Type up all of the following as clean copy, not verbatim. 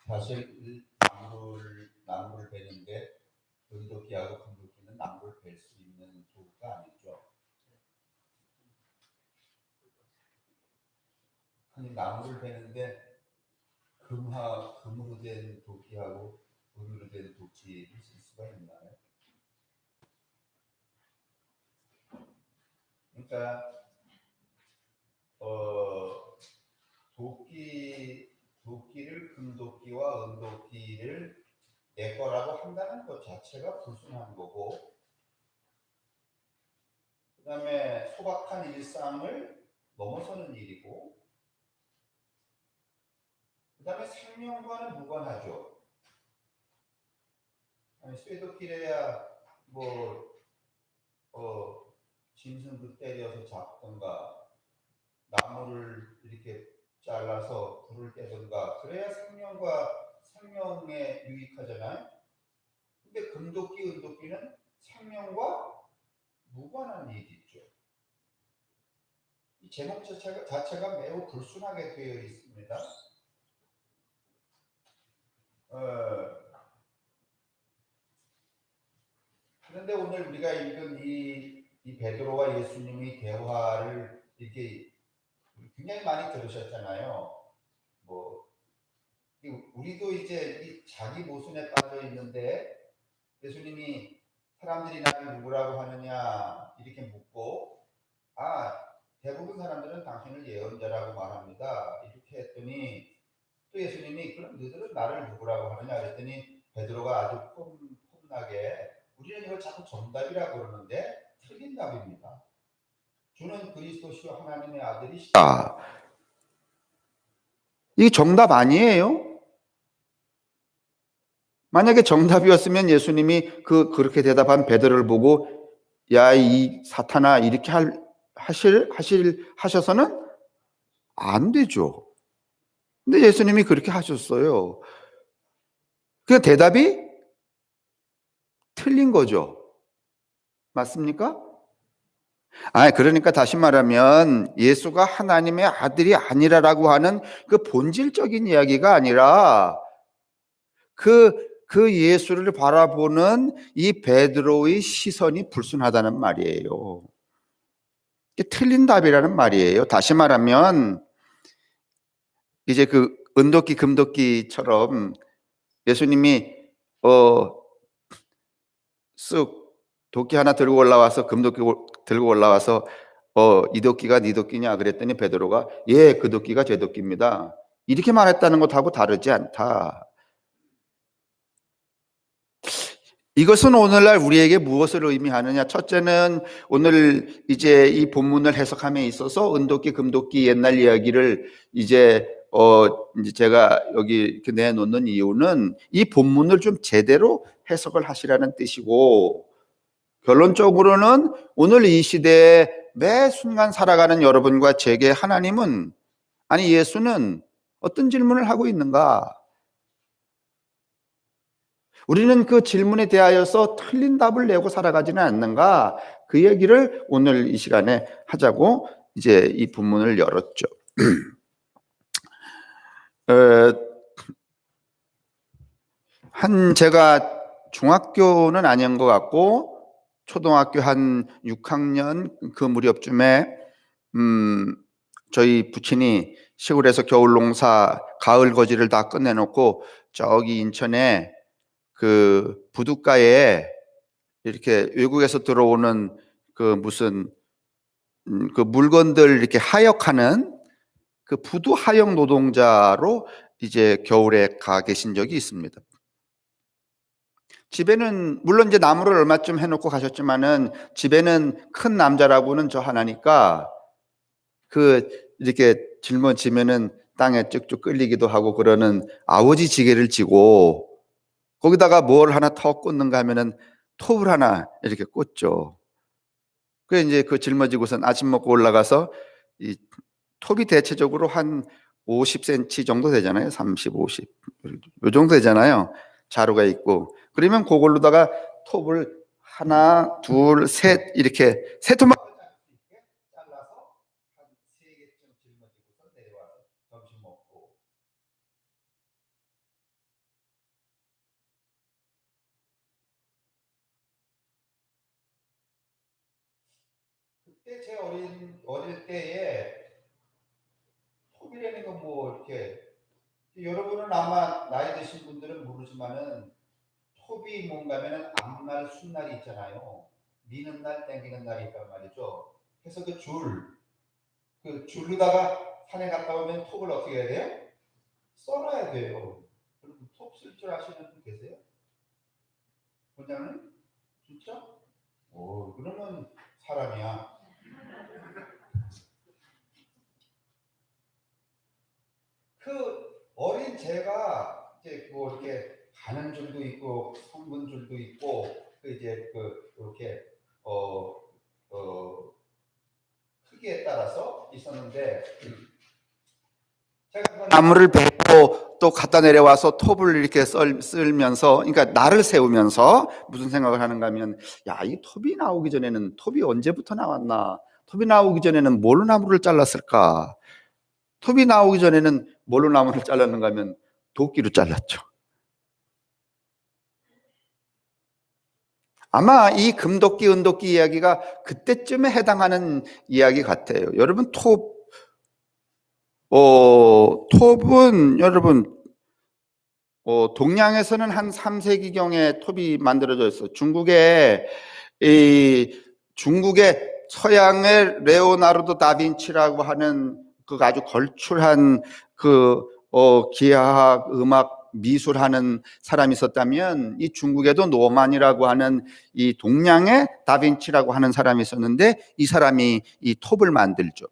사실 나무를 베는데 은도끼하고 금도끼는 나무를 벨 수 있는 도구가 아니죠. 아니, 나무를 베는데 금으로 된 도끼하고 은으로 된 도끼를 쓸 수가 있나요? 그러니까 도끼를 금도끼와 은도끼를 내 거라고 한다는 것 자체가 불순한 거고, 그 다음에 소박한 일상을 넘어서는 일이고, 그 다음에 생명과는 무관하죠. 아니, 쇠도끼래야 짐승도 때려서 잡던가 나무를 이렇게 잘라서 불을 떼던가 그래야 생명에 유익하잖아요. 근데 금도끼, 은도끼는 생명과 무관한 일이죠. 이 제목 자체가 매우 불순하게 되어 있습니다. 그런데 오늘 우리가 읽은 이 베드로와 예수님의 대화를 이렇게 굉장히 많이 들으셨잖아요. 우리도 이제 이 자기 모순에 빠져 있는데 예수님이 사람들이 나를 누구라고 하느냐 이렇게 묻고, 대부분 사람들은 당신을 예언자라고 말합니다 이렇게 했더니, 또 예수님이 그럼 너희들은 나를 누구라고 하느냐 그랬더니 베드로가 아주 폼나게 우리는 이걸 자꾸 정답이라고 그러는데 틀린 답입니다. 주는 그리스도시요 하나님의 아들이시다. 이게 정답 아니에요? 만약에 정답이었으면 예수님이 그렇게 대답한 베드로를 보고 야, 이 사탄아 이렇게 하셔서는 안 되죠. 근데 예수님이 그렇게 하셨어요. 그 대답이 틀린 거죠. 맞습니까? 그러니까 다시 말하면 예수가 하나님의 아들이 아니라라고 하는 그 본질적인 이야기가 아니라 그 예수를 바라보는 이 베드로의 시선이 불순하다는 말이에요. 틀린 답이라는 말이에요. 다시 말하면 이제 그 은도끼 금도끼처럼 예수님이 쓱 도끼 하나 들고 올라와서 금도끼 들고 올라와서 이 도끼가 네 도끼냐 그랬더니 베드로가 예, 그 도끼가 제 도끼입니다 이렇게 말했다는 것하고 다르지 않다. 이것은 오늘날 우리에게 무엇을 의미하느냐? 첫째는 오늘 이제 이 본문을 해석함에 있어서 은도끼 금도끼 옛날 이야기를 이제 제가 여기 이렇게 내놓는 이유는 이 본문을 좀 제대로 해석을 하시라는 뜻이고, 결론적으로는 오늘 이 시대에 매 순간 살아가는 여러분과 제게 하나님은, 아니 예수는 어떤 질문을 하고 있는가? 우리는 그 질문에 대하여서 틀린 답을 내고 살아가지는 않는가? 그 얘기를 오늘 이 시간에 하자고 이제 이 본문을 열었죠. 제가 중학교는 아닌 것 같고 초등학교 한 6학년 그 무렵쯤에 저희 부친이 시골에서 겨울 농사 가을 거지를 다 끝내놓고 저기 인천에 그 부둣가에 이렇게 외국에서 들어오는 그 무슨 그 물건들 이렇게 하역하는 그 부두 하역 노동자로 이제 겨울에 가 계신 적이 있습니다. 집에는 물론 이제 나무를 얼마쯤 해놓고 가셨지만은 집에는 큰 남자라고는 저 하나니까 그 이렇게 짊어지면은 땅에 쭉쭉 끌리기도 하고 그러는 아버지 지게를 지고 거기다가 뭘 하나 더 꽂는가 하면은 톱을 하나 이렇게 꽂죠. 그 이제 그 짊어지고선 아침 먹고 올라가서 이 톱이 대체적으로 한 50cm 정도 되잖아요. 30, 50. 요 정도 되잖아요. 자루가 있고. 그러면 그걸로다가 톱을 하나, 둘, 셋 이렇게 세 톱만 그때 제 어릴 때에 톱이라는 건 뭐 이렇게, 여러분은 아마 나이 드신 분들은 모르지만은 톱이 뭔가면은 앞날 순날이 있잖아요. 미는 날 땡기는 날이 있단 말이죠. 그래서 그 줄로다가 산에 갔다 오면 톱을 어떻게 해야 돼요? 썰어야 돼요. 여러분 톱 쓸 줄 아시는 분 계세요? 원장님? 진짜? 오, 그러면 사람이야. 그 어린 제가 이제 뭐 이렇게 가는 줄도 있고 성분 줄도 있고 그 이제 그 이렇게 어 크기에 따라서 있었는데, 제가 나무를 베고 또 갖다 내려와서 톱을 이렇게 쓸면서, 그러니까 날을 세우면서 무슨 생각을 하는가 하면, 야, 이 톱이 나오기 전에는, 톱이 언제부터 나왔나? 톱이 나오기 전에는 뭘로 나무를 잘랐을까? 톱이 나오기 전에는 뭘로 나무를 잘랐는가 하면 도끼로 잘랐죠. 아마 이 금도끼, 은도끼 이야기가 그때쯤에 해당하는 이야기 같아요. 여러분 톱은 여러분 동양에서는 한 3세기경에 톱이 만들어져 있어. 중국의 서양의 레오나르도 다빈치라고 하는 그 아주 걸출한 기하학, 음악, 미술하는 사람이 있었다면, 이 중국에도 노만이라고 하는 이 동양의 다빈치라고 하는 사람이 있었는데, 이 사람이 이 톱을 만들죠.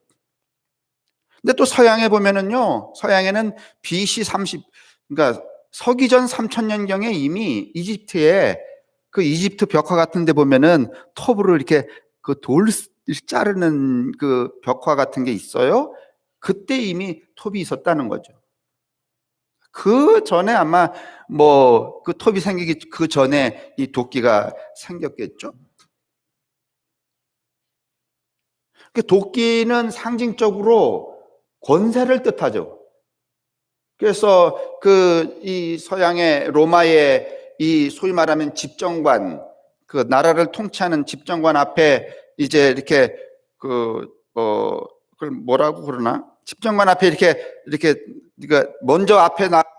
근데 또 서양에 보면은요, 서양에는 BC 30, 그러니까 서기전 3000년경에 이미 이집트에 그 이집트 벽화 같은 데 보면은 톱으로 이렇게 그 돌 자르는 그 벽화 같은 게 있어요. 그때 이미 톱이 있었다는 거죠. 그 전에 아마 뭐 그 톱이 생기기 그 전에 이 도끼가 생겼겠죠. 그 도끼는 상징적으로 권세를 뜻하죠. 그래서 이 서양의 로마의 이 소위 말하면 집정관, 그 나라를 통치하는 집정관 앞에 이제 이렇게 그걸 뭐라고 그러나? 집정관 앞에 이렇게 그러니까 먼저 앞에 병사들이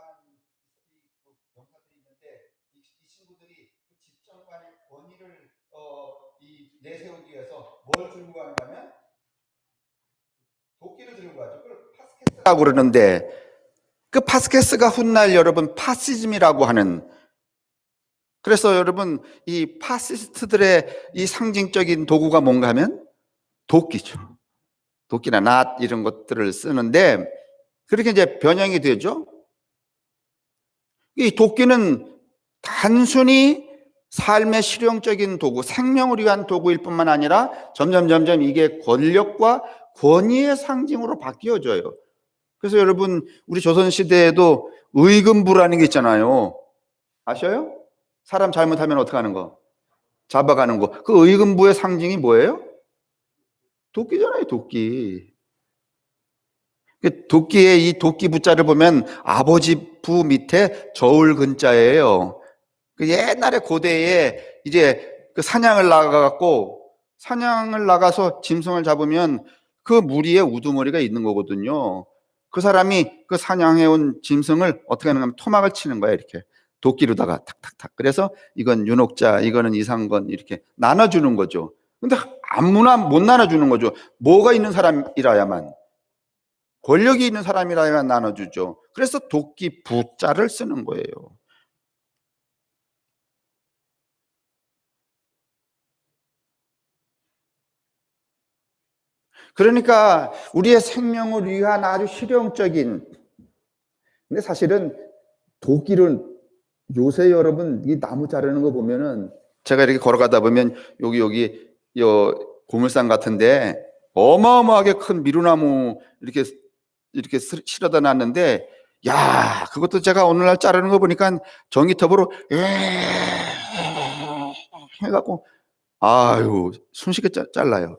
있는데, 이 친구들이 그 집정관의 권위를 내세우기 위해서 뭘 들고 가는가면 도끼를 들고 가죠. 그걸 파스케스라고 그러는데, 그 파스케스가 훗날 여러분 파시즘이라고 하는, 그래서 여러분 이 파시스트들의 이 상징적인 도구가 뭔가 하면 도끼죠. 도끼나 낫 이런 것들을 쓰는데, 그렇게 이제 변형이 되죠. 이 도끼는 단순히 삶의 실용적인 도구, 생명을 위한 도구일 뿐만 아니라 점점 이게 권력과 권위의 상징으로 바뀌어져요. 그래서 여러분 우리 조선시대에도 의금부라는 게 있잖아요. 아셔요? 사람 잘못하면 어떻게 하는 거? 잡아가는 거. 그 의금부의 상징이 뭐예요? 도끼잖아요, 도끼. 도끼의 이 도끼 부자를 보면 아버지 부 밑에 저울 근자예요. 옛날에 고대에 이제 그 사냥을 나가서 짐승을 잡으면 그 무리에 우두머리가 있는 거거든요. 그 사람이 그 사냥해온 짐승을 어떻게 하는가 하면 토막을 치는 거야, 이렇게. 도끼로다가 탁탁탁. 그래서 이건 윤옥자, 이거는 이상건, 이렇게 나눠주는 거죠. 근데 아무나 못 나눠주는 거죠. 뭐가 있는 사람이라야만, 권력이 있는 사람이라야만 나눠주죠. 그래서 도끼 부자를 쓰는 거예요. 그러니까 우리의 생명을 위한 아주 실용적인, 근데 사실은 도끼를 요새 여러분 이 나무 자르는 거 보면은, 제가 이렇게 걸어가다 보면 여기 고물상 같은데 어마어마하게 큰 미루나무 이렇게 실어다 놨는데, 야, 그것도 제가 오늘날 자르는 거 보니까 전기톱으로 해갖고 아유 손쉽게 잘라요.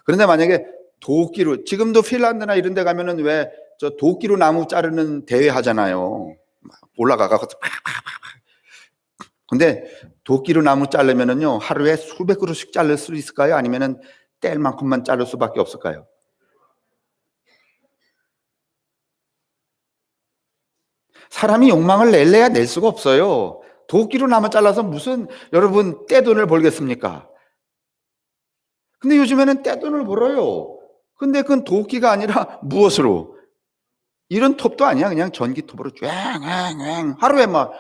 그런데 만약에 도끼로, 지금도 핀란드나 이런 데 가면은 왜 저 도끼로 나무 자르는 대회 하잖아요. 올라가서 근데 도끼로 나무 자르면은요 하루에 수백 그루씩 자를 수 있을까요? 아니면은 뗄 만큼만 자를 수밖에 없을까요? 사람이 욕망을 낼래야 낼 수가 없어요. 도끼로 나무 잘라서 무슨 여러분 떼돈을 벌겠습니까? 근데 요즘에는 떼돈을 벌어요. 근데 그건 도끼가 아니라 무엇으로? 이런 톱도 아니야. 그냥 전기톱으로 왱왱왱 하루에 막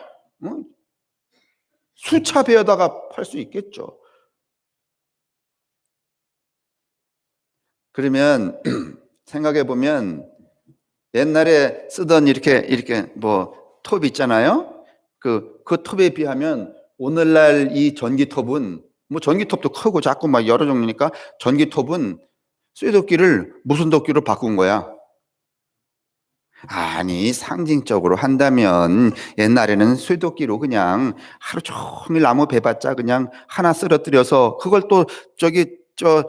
수차 베어다가 팔 수 있겠죠. 그러면 생각해 보면 옛날에 쓰던 이렇게 뭐 톱 있잖아요. 그 톱에 비하면 오늘날 이 전기톱은 뭐 전기톱도 크고 작고 막 여러 종류니까 전기톱은 쇠도끼를 무슨 도끼로 바꾼 거야? 아니, 상징적으로 한다면 옛날에는 쇠도끼로 그냥 하루 종일 나무 베봤자 그냥 하나 쓰러뜨려서 그걸 또 저기 저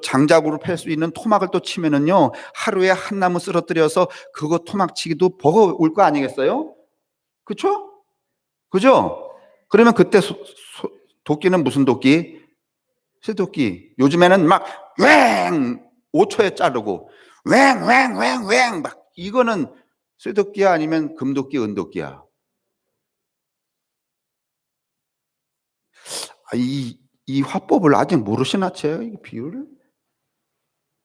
장작으로 팰 수 있는 토막을 또 치면은요, 하루에 한 나무 쓰러뜨려서 그거 토막치기도 버거울 거 아니겠어요? 그쵸? 그죠? 그러면 그때 도끼는 무슨 도끼? 쇠도끼. 요즘에는 막 왱 5초에 자르고 왱왱왱왱 막 이거는 쇠도끼야 아니면 금도끼, 은도끼야? 이 화법을 아직 모르시나 채요? 이 비율을?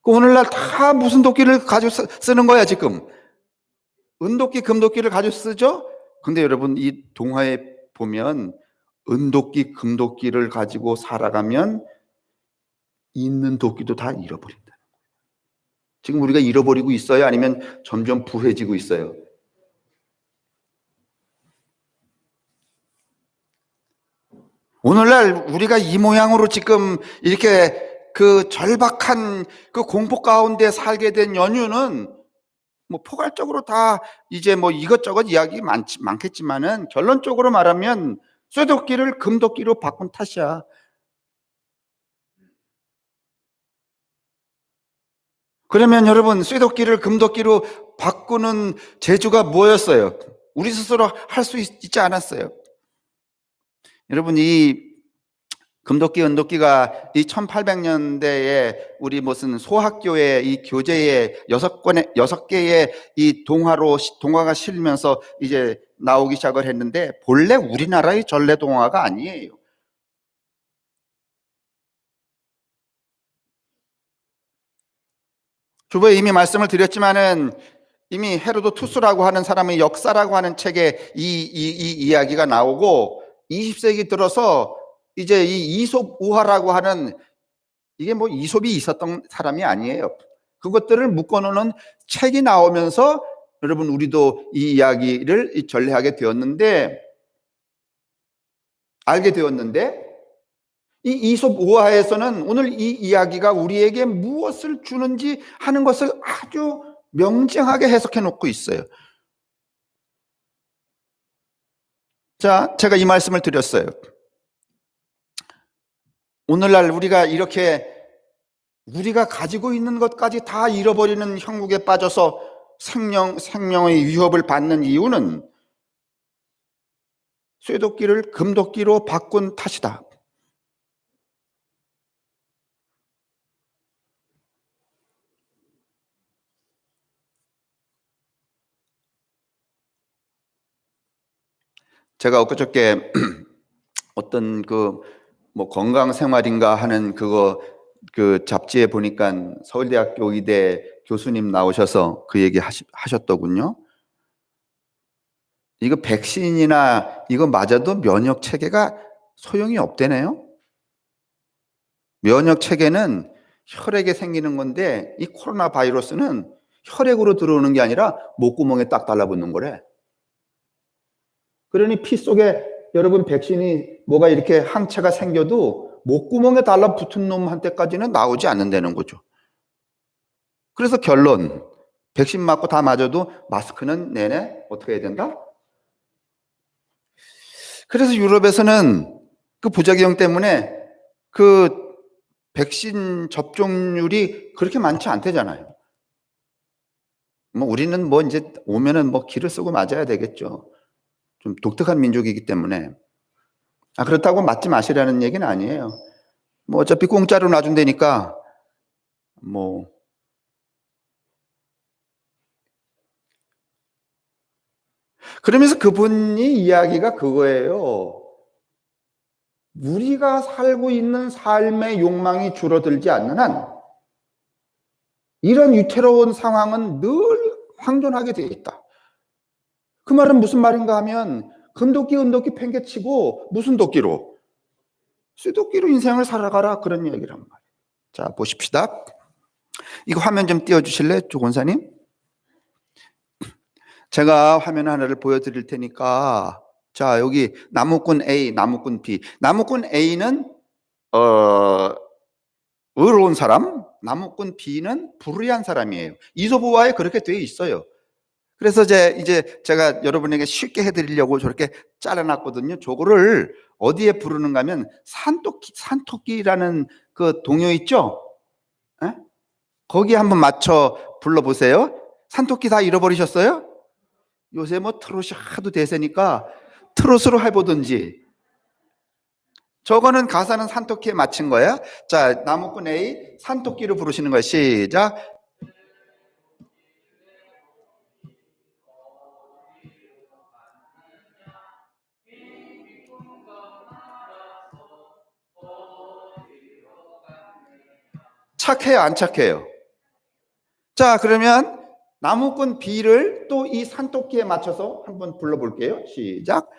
오늘날 다 무슨 도끼를 가지고 쓰는 거야 지금? 은도끼, 금도끼를 가지고 쓰죠? 근데 여러분 이 동화에 보면 은도끼, 금도끼를 가지고 살아가면 있는 도끼도 다 잃어버린다. 지금 우리가 잃어버리고 있어요? 아니면 점점 부해지고 있어요? 오늘날 우리가 이 모양으로 지금 이렇게 그 절박한 그 공포 가운데 살게 된 연유는 뭐 포괄적으로 다 이제 뭐 이것저것 이야기 많겠지만은 결론적으로 말하면 쇠도끼를 금도끼로 바꾼 탓이야. 그러면 여러분 쇠도끼를 금도끼로 바꾸는 재주가 뭐였어요? 우리 스스로 할 수 있지 않았어요. 여러분 이 금도끼, 은도끼가 이 1800년대에 우리 무슨 소학교에 이 교재에 6개의 이 동화가 실리면서 이제 나오기 시작을 했는데 본래 우리나라의 전래 동화가 아니에요. 주부에 이미 말씀을 드렸지만은 이미 헤로도투스라고 하는 사람의 역사라고 하는 책에 이 이야기가 나오고 20세기 들어서 이제 이 이솝 우화라고 하는 이게 뭐 이솝이 있었던 사람이 아니에요. 그것들을 묶어놓는 책이 나오면서 여러분 우리도 이 이야기를 전래하게 되었는데 알게 되었는데 이 이솝 우화에서는 오늘 이 이야기가 우리에게 무엇을 주는지 하는 것을 아주 명징하게 해석해 놓고 있어요. 자, 제가 이 말씀을 드렸어요. 오늘날 우리가 이렇게 우리가 가지고 있는 것까지 다 잃어버리는 형국에 빠져서 생명의 위협을 받는 이유는 쇠도끼를 금도끼로 바꾼 탓이다. 제가 엊그저께 어떤 뭐 건강생활인가 하는 그 잡지에 보니까 서울대학교 의대 교수님 나오셔서 그 얘기 하셨더군요. 이거 백신이나 이거 맞아도 면역 체계가 소용이 없대네요. 면역 체계는 혈액에 생기는 건데 이 코로나 바이러스는 혈액으로 들어오는 게 아니라 목구멍에 딱 달라붙는 거래. 그러니 피 속에 여러분 백신이 뭐가 이렇게 항체가 생겨도 목구멍에 달라붙은 놈한테까지는 나오지 않는다는 거죠. 그래서 결론, 백신 맞고 다 맞아도 마스크는 내내 어떻게 해야 된다? 그래서 유럽에서는 그 부작용 때문에 그 백신 접종률이 그렇게 많지 않대잖아요. 뭐 우리는 뭐 이제 오면은 뭐 기를 쓰고 맞아야 되겠죠. 좀 독특한 민족이기 때문에. 그렇다고 맞지 마시라는 얘기는 아니에요. 뭐 어차피 공짜로 놔준다니까 뭐. 그러면서 그분이 이야기가 그거예요. 우리가 살고 있는 삶의 욕망이 줄어들지 않는 한 이런 위태로운 상황은 늘 황존하게 되어 있다. 그 말은 무슨 말인가 하면 금도끼 은도끼 팽개치고 무슨 도끼로? 쇠도끼로 인생을 살아가라, 그런 얘기란 말이에요. 자, 보십시다. 이거 화면 좀 띄워주실래요, 조 권사님? 제가 화면 하나를 보여드릴 테니까, 자, 여기 나무꾼 A, 나무꾼 B. 나무꾼 A는 의로운 사람, 나무꾼 B는 불의한 사람이에요. 이솝우화에 그렇게 되어 있어요. 그래서 이제 제가 여러분에게 쉽게 해드리려고 저렇게 잘라놨거든요. 저거를 어디에 부르는가 하면 산토끼라는 그 동요 있죠? 에? 거기에 한번 맞춰 불러보세요. 산토끼 다 잃어버리셨어요? 요새 뭐 트롯이 하도 대세니까 트롯으로 해보든지. 저거는 가사는 산토끼에 맞춘 거야. 자, 나무꾼 A 산토끼로 부르시는 거예요. 시작. 착해요, 안 착해요? 자, 그러면 나무꾼 B를 또 이 산토끼에 맞춰서 한번 불러볼게요. 시작.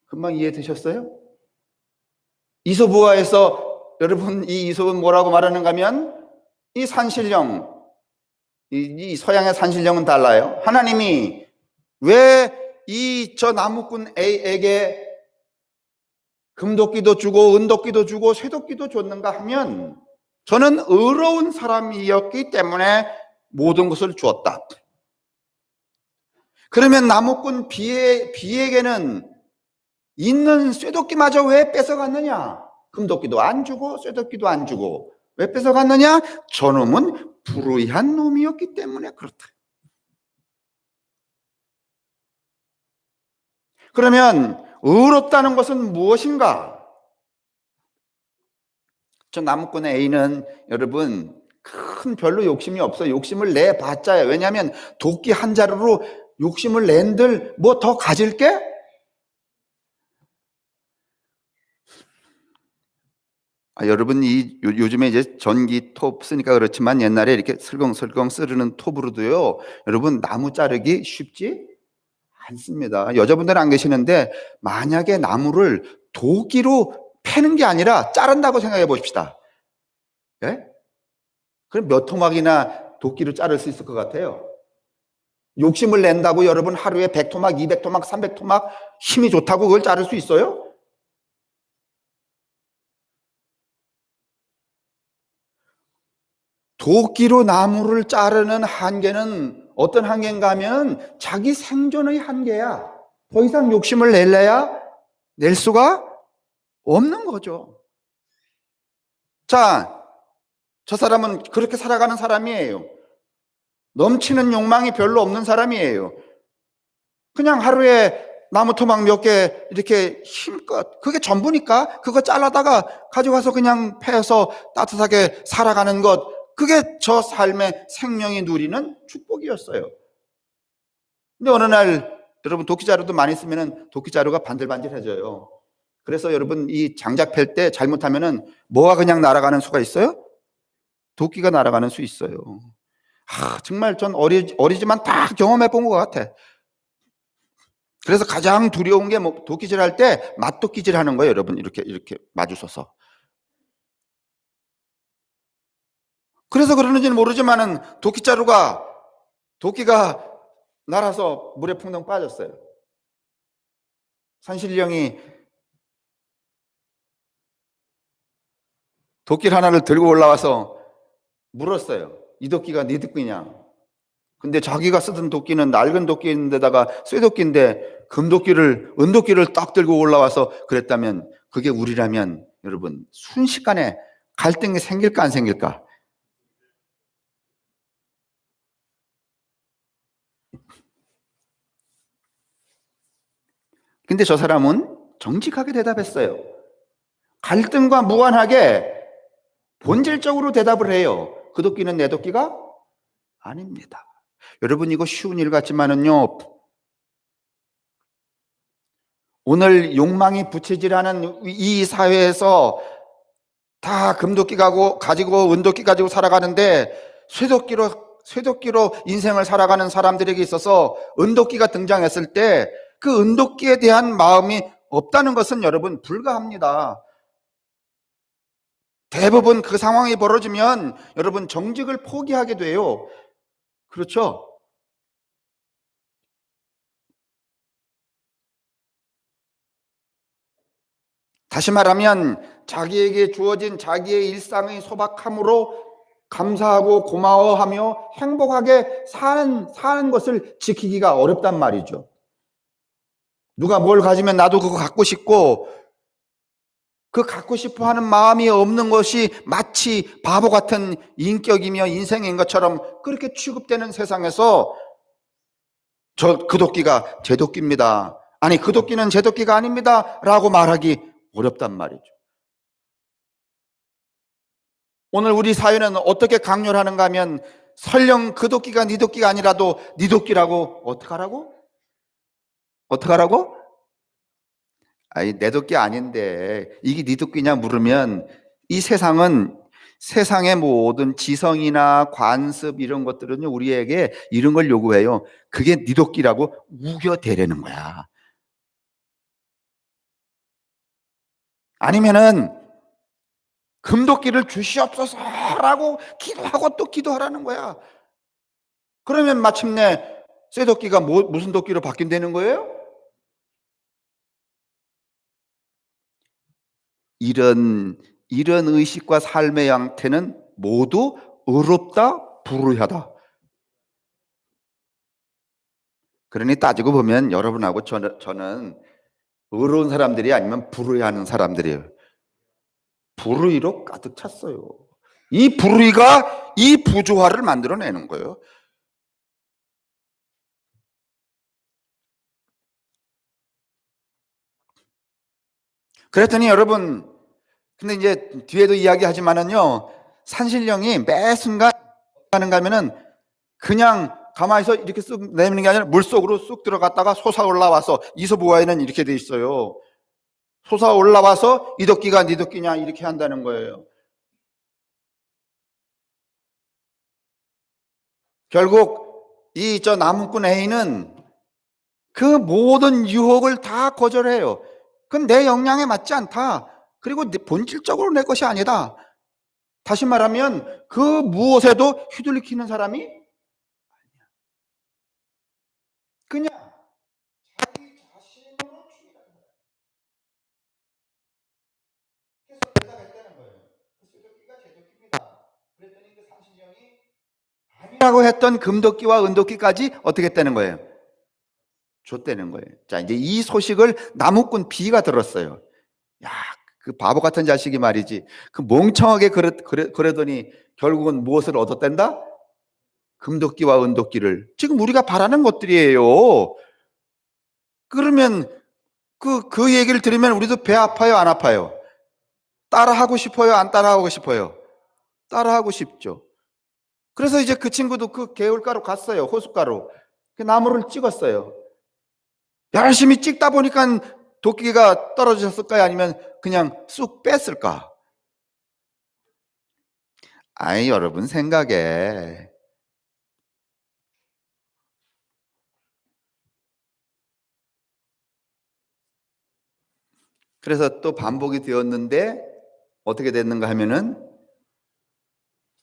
금방 이해되셨어요? 이솝우화에서 여러분, 이 이솝은 뭐라고 말하는가 하면 이 산신령, 이 서양의 산신령은 달라요. 하나님이 왜 저 나무꾼 A에게 금도끼도 주고 은도끼도 주고 쇠도끼도 줬는가 하면 저는 의로운 사람이었기 때문에 모든 것을 주었다. 그러면 나무꾼 B에게는 있는 쇠도끼마저 왜 뺏어갔느냐? 금도끼도 안 주고 쇠도끼도 안 주고 왜 뺏어갔느냐? 저놈은 불의한 놈이었기 때문에 그렇다. 그러면 의롭다는 것은 무엇인가? 저 나무꾼의 A는 여러분 큰 별로 욕심이 없어요. 욕심을 내봤자요. 왜냐하면 도끼 한 자루로 욕심을 낸들 뭐 더 가질 게? 여러분 요즘에 이제 전기 톱 쓰니까 그렇지만 옛날에 이렇게 슬렁슬렁 쓰르는 톱으로도요, 여러분 나무 자르기 쉽지 않습니다. 여자분들은 안 계시는데 만약에 나무를 도끼로 패는 게 아니라 자른다고 생각해 보십시다. 예? 그럼 몇 토막이나 도끼로 자를 수 있을 것 같아요? 욕심을 낸다고 여러분 하루에 100토막, 200토막, 300토막 힘이 좋다고 그걸 자를 수 있어요? 도끼로 나무를 자르는 한계는 어떤 한계인가 하면 자기 생존의 한계야. 더 이상 욕심을 낼 수가 없는 거죠. 자, 저 사람은 그렇게 살아가는 사람이에요. 넘치는 욕망이 별로 없는 사람이에요. 그냥 하루에 나무 토막 몇 개 이렇게 힘껏, 그게 전부니까 그거 잘라다가 가져가서 그냥 패서 따뜻하게 살아가는 것, 그게 저 삶의 생명이 누리는 축복이었어요. 근데 어느 날 여러분 도끼자루도 많이 쓰면 도끼자루가 반들반들해져요. 그래서 여러분 이 장작 팰 때 잘못하면은 뭐가 그냥 날아가는 수가 있어요? 도끼가 날아가는 수 있어요. 정말 전 어리지만 다 경험해 본 것 같아. 그래서 가장 두려운 게 뭐 도끼질 할 때 맞도끼질 하는 거예요, 여러분. 이렇게 마주서서. 그래서 그러는지는 모르지만은 도끼가 날아서 물에 풍덩 빠졌어요. 산신령이 도끼를 하나를 들고 올라와서 물었어요. 이 도끼가 네 도끼냐? 근데 자기가 쓰던 도끼는 낡은 도끼인데다가 쇠도끼인데 은도끼를 딱 들고 올라와서 그랬다면, 그게 우리라면 여러분 순식간에 갈등이 생길까 안 생길까? 근데 저 사람은 정직하게 대답했어요. 갈등과 무관하게 본질적으로 대답을 해요. 그 도끼는 내 도끼가 아닙니다. 여러분, 이거 쉬운 일 같지만은요, 오늘 욕망이 부채질하는 이 사회에서 다 금도끼 가지고 은도끼 가지고 살아가는데 쇠도끼로 인생을 살아가는 사람들에게 있어서 은도끼가 등장했을 때 그 은도끼에 대한 마음이 없다는 것은 여러분 불가합니다. 대부분 그 상황이 벌어지면 여러분 정직을 포기하게 돼요. 그렇죠? 다시 말하면 자기에게 주어진 자기의 일상의 소박함으로 감사하고 고마워하며 행복하게 사는 것을 지키기가 어렵단 말이죠. 누가 뭘 가지면 나도 그거 갖고 싶고, 그 갖고 싶어 하는 마음이 없는 것이 마치 바보 같은 인격이며 인생인 것처럼 그렇게 취급되는 세상에서 그 도끼가 제 도끼입니다. 아니, 그 도끼는 제 도끼가 아닙니다. 라고 말하기 어렵단 말이죠. 오늘 우리 사회는 어떻게 강요를 하는가 하면 설령 그 도끼가 네 도끼가 아니라도 네 도끼라고 어떡하라고? 어떡하라고? 아니, 내 도끼 아닌데 이게 네 도끼냐 물으면 이 세상의 모든 지성이나 관습 이런 것들은요 우리에게 이런 걸 요구해요. 그게 네 도끼라고 우겨대라는 거야. 아니면은 금도끼를 주시옵소서라고 기도하고 또 기도하라는 거야. 그러면 마침내 쇠도끼가 무슨 도끼로 바뀐다는 거예요? 이런 의식과 삶의 양태는 모두 의롭다, 불의하다. 그러니 따지고 보면 여러분하고 저는 의로운 사람들이 아니면 불의하는 사람들이에요. 불의로 가득 찼어요. 이 불의가 이 부조화를 만들어내는 거예요. 그랬더니 여러분, 근데 이제 뒤에도 이야기하지만은요, 산신령이 매 순간 하는가 하면은 그냥 가만히서 이렇게 쑥 내미는 게 아니라 물속으로 쑥 들어갔다가 솟아 올라와서 이솝우화에는 이렇게 돼 있어요. 솟아 올라와서 이 도끼가 네 도끼냐 이렇게 한다는 거예요. 결국 이 나무꾼 A는 그 모든 유혹을 다 거절해요. 그건 내 역량에 맞지 않다. 그리고 본질적으로 내 것이 아니다. 다시 말하면 그 무엇에도 휘둘리키는 사람이 그냥 자기 자신으로 추구하는 거예요. 그래서 대답했다는 거예요. 그 도끼가 제 도끼입니다. 그랬더니 그 산신령이 아니라고 했던 금도끼와 은도끼까지 어떻게 했다는 거예요? 줬다는 거예요. 자, 이제 이 소식을 나무꾼 B가 들었어요. 야, 그 바보 같은 자식이 말이지. 그 멍청하게 그러더니 결국은 무엇을 얻었댄다? 금도끼와 은도끼를. 지금 우리가 바라는 것들이에요. 그러면 그 얘기를 들으면 우리도 배 아파요, 안 아파요? 따라하고 싶어요, 안 따라하고 싶어요? 따라하고 싶죠. 그래서 이제 그 친구도 그 개울가로 갔어요, 호숫가로. 그 나무를 찍었어요. 열심히 찍다 보니까 도끼가 떨어졌을까요? 아니면 그냥 쑥 뺐을까? 아이, 여러분 생각에. 그래서 또 반복이 되었는데 어떻게 됐는가 하면은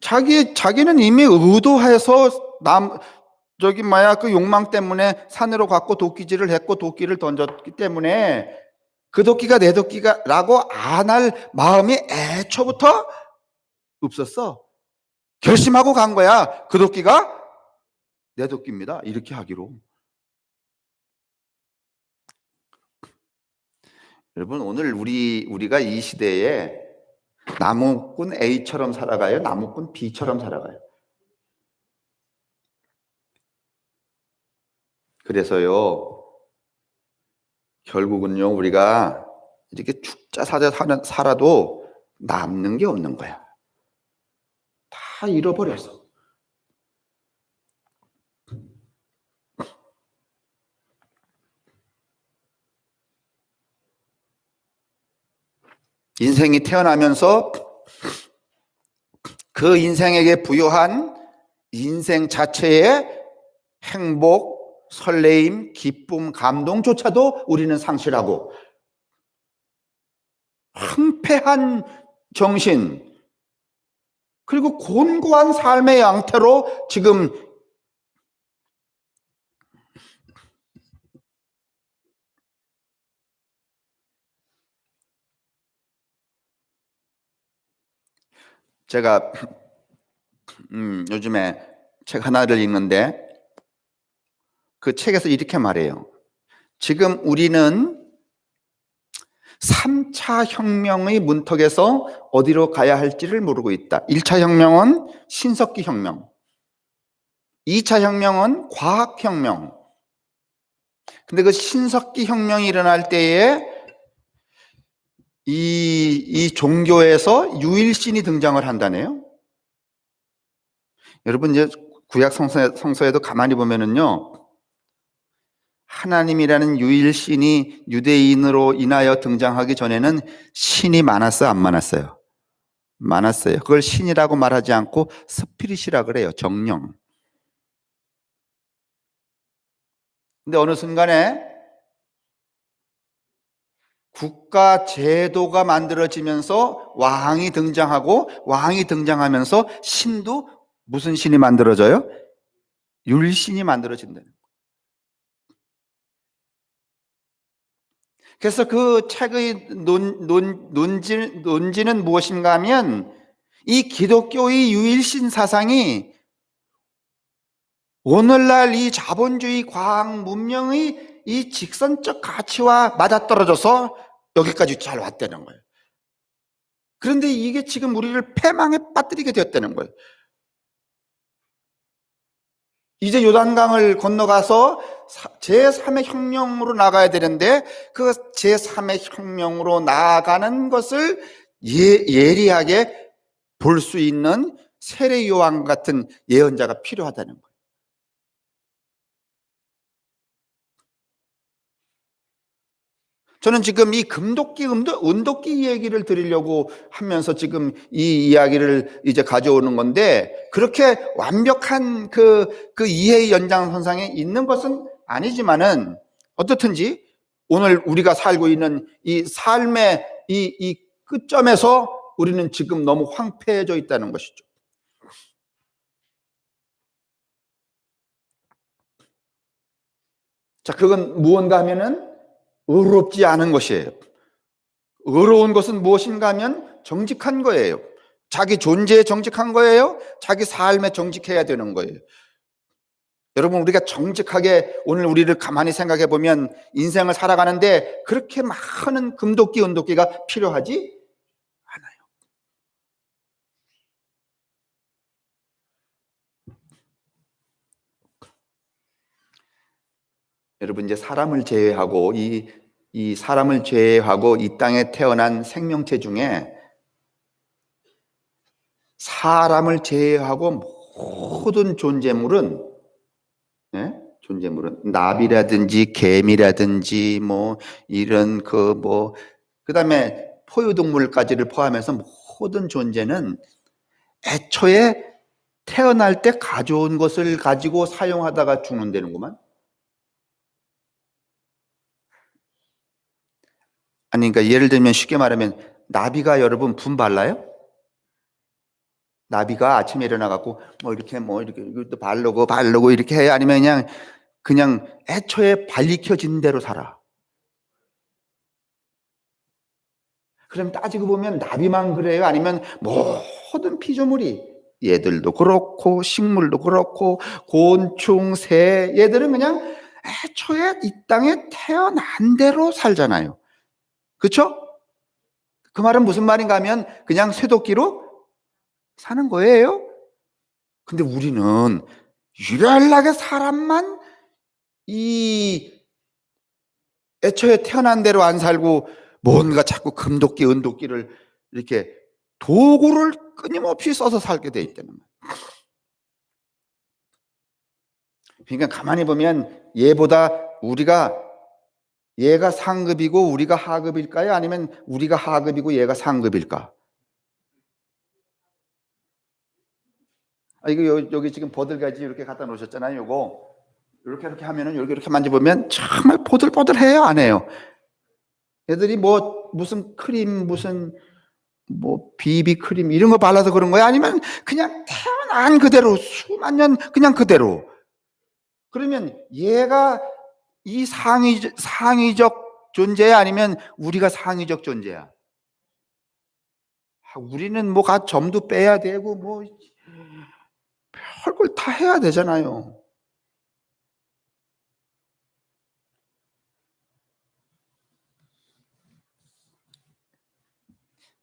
자기는 이미 의도해서 그 욕망 때문에 산으로 갔고 도끼질을 했고 도끼를 던졌기 때문에 그 도끼가 내 도끼가라고 안 할 마음이 애초부터 없었어. 결심하고 간 거야. 그 도끼가 내 도끼입니다. 이렇게 하기로. 여러분, 오늘 우리가 이 시대에 나무꾼 A처럼 살아가요? 나무꾼 B처럼 살아가요? 그래서요, 결국은요, 우리가 이렇게 죽자 사자 살아도 남는 게 없는 거야. 다 잃어버려서. 인생이 태어나면서 그 인생에게 부여한 인생 자체의 행복, 설레임, 기쁨, 감동조차도 우리는 상실하고 황폐한 정신 그리고 곤고한 삶의 양태로 지금 제가 요즘에 책 하나를 읽는데 그 책에서 이렇게 말해요. 지금 우리는 3차 혁명의 문턱에서 어디로 가야 할지를 모르고 있다. 1차 혁명은 신석기 혁명, 2차 혁명은 과학혁명. 근데 그 신석기 혁명이 일어날 때에 이 종교에서 유일신이 등장을 한다네요. 여러분 이제 구약 성서에도 가만히 보면은요, 하나님이라는 유일신이 유대인으로 인하여 등장하기 전에는 신이 많았어요, 안 많았어요? 많았어요. 그걸 신이라고 말하지 않고 스피릿이라 그래요, 정령. 근데 어느 순간에 국가 제도가 만들어지면서 왕이 등장하고 왕이 등장하면서 신도 무슨 신이 만들어져요? 율신이 만들어진다는 거예요. 그래서 그 책의 논지는 무엇인가 하면 이 기독교의 유일신 사상이 오늘날 이 자본주의 과학 문명의 이 직선적 가치와 맞아떨어져서 여기까지 잘 왔다는 거예요. 그런데 이게 지금 우리를 패망에 빠뜨리게 되었다는 거예요. 이제 요단강을 건너가서 제3의 혁명으로 나가야 되는데 그 제3의 혁명으로 나아가는 것을 예리하게 볼 수 있는 세례 요한 같은 예언자가 필요하다는 거예요. 저는 지금 이 금도끼, 은도끼 얘기를 드리려고 하면서 지금 이 이야기를 이제 가져오는 건데 그렇게 완벽한 그 이해의 연장선상에 있는 것은 아니지만은 어떻든지 오늘 우리가 살고 있는 이 삶의 이 끝점에서 우리는 지금 너무 황폐해져 있다는 것이죠. 자, 그건 무언가 하면은 의롭지 않은 것이에요. 의로운 것은 무엇인가 하면 정직한 거예요. 자기 존재에 정직한 거예요. 자기 삶에 정직해야 되는 거예요. 여러분, 우리가 정직하게 오늘 우리를 가만히 생각해 보면 인생을 살아가는데 그렇게 많은 금도끼, 은도끼가 필요하지 않아요. 여러분, 이제 사람을 제외하고 이 사람을 제외하고 이 땅에 태어난 생명체 중에 사람을 제외하고 모든 존재물은 존재물은 나비라든지 개미라든지 뭐 이런 그다음에 포유동물까지를 포함해서 모든 존재는 애초에 태어날 때 가져온 것을 가지고 사용하다가 죽는다는구만. 아니, 그러니까 예를 들면 쉽게 말하면 나비가 여러분 분 발라요? 나비가 아침에 일어나갖고 이렇게 이것도 바르고 이렇게 해요? 아니면 그냥 애초에 발리켜진 대로 살아? 그럼 따지고 보면 나비만 그래요? 아니면 모든 피조물이 얘들도 그렇고 식물도 그렇고 곤충, 새 얘들은 그냥 애초에 이 땅에 태어난 대로 살잖아요. 그렇죠? 그 말은 무슨 말인가 하면 그냥 쇠도끼로 사는 거예요. 근데 우리는 유별나게 사람만 이 애초에 태어난 대로 안 살고 뭔가 자꾸 금도끼, 은도끼를 이렇게 도구를 끊임없이 써서 살게 돼 있다는 거예요. 그러니까 가만히 보면 얘가 상급이고 우리가 하급일까요? 아니면 우리가 하급이고 얘가 상급일까? 이거 여기 지금 버들가지 이렇게 갖다 놓으셨잖아요. 요거 이렇게 하면은 이렇게 만져보면 정말 보들보들해요, 안 해요? 애들이 뭐 무슨 크림, 무슨 뭐 비비 크림 이런 거 발라서 그런 거야? 아니면 그냥 태어난 그대로 수만 년 그냥 그대로? 그러면 얘가 이 상위적 존재야? 아니면 우리가 상위적 존재야? 우리는 뭐 점도 빼야 되고 뭐 별걸 다 해야 되잖아요.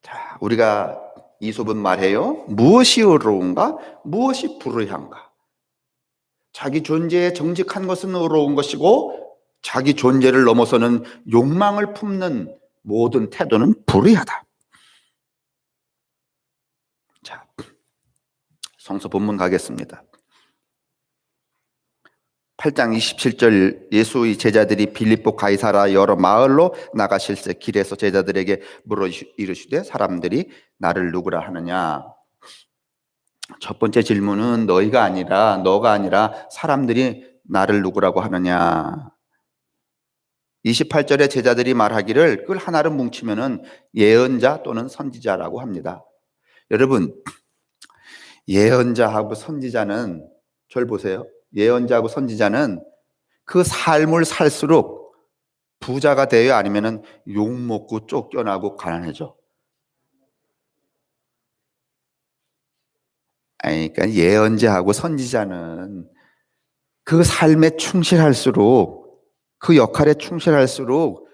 자, 우리가 이솝은 말해요. 무엇이 의로운가? 무엇이 불의한가? 자기 존재에 정직한 것은 의로운 것이고 자기 존재를 넘어서는 욕망을 품는 모든 태도는 불의하다. 자, 성서 본문 가겠습니다. 8장 27절 예수의 제자들이 빌립보 가이사라 여러 마을로 나가실새 길에서 제자들에게 물어 이르시되 사람들이 나를 누구라 하느냐. 첫 번째 질문은 너가 아니라 사람들이 나를 누구라고 하느냐. 28절에 제자들이 말하기를 그걸 하나로 뭉치면은 예언자 또는 선지자라고 합니다. 여러분, 예언자하고 선지자는 절 보세요. 예언자하고 선지자는 그 삶을 살수록 부자가 돼요? 아니면은 욕먹고 쫓겨나고 가난해져? 그러니까 예언자하고 선지자는 그 삶에 충실할수록 그 역할에 충실할수록